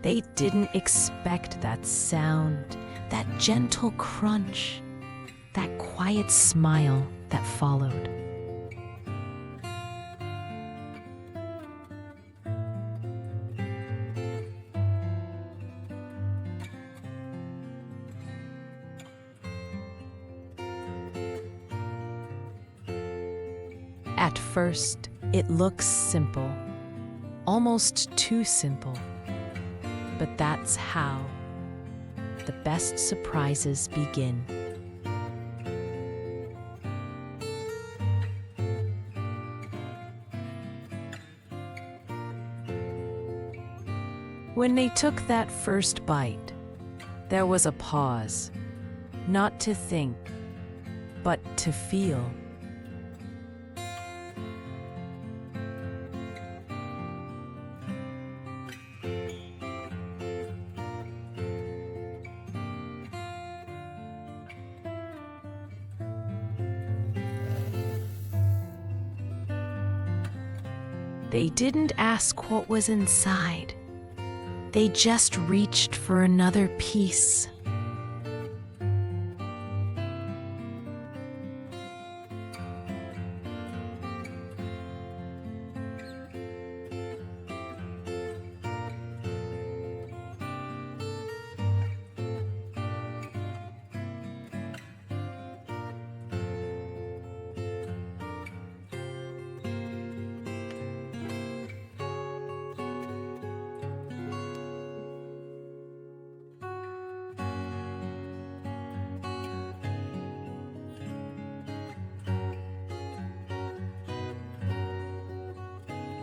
They didn't expect that sound, that gentle crunch, that quiet smile that followed. At first, it looks simple, almost too simple. But that's how the best surprises begin. When they took that first bite, there was a pause, not to think, but to feel. They didn't ask what was inside. They just reached for another piece.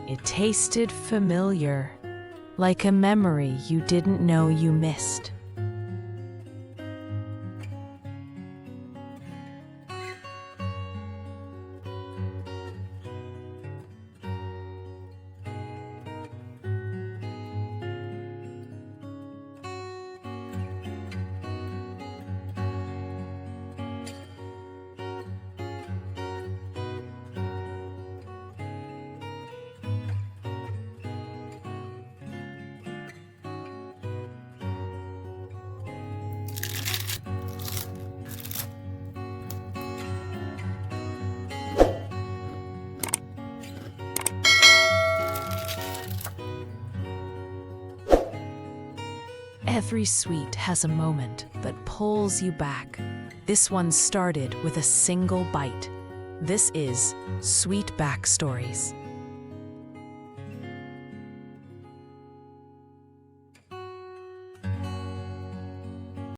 It tasted familiar, like a memory you didn't know you missed. Every sweet has a moment that pulls you back. This one started with a single bite. This is Sweet Backstories.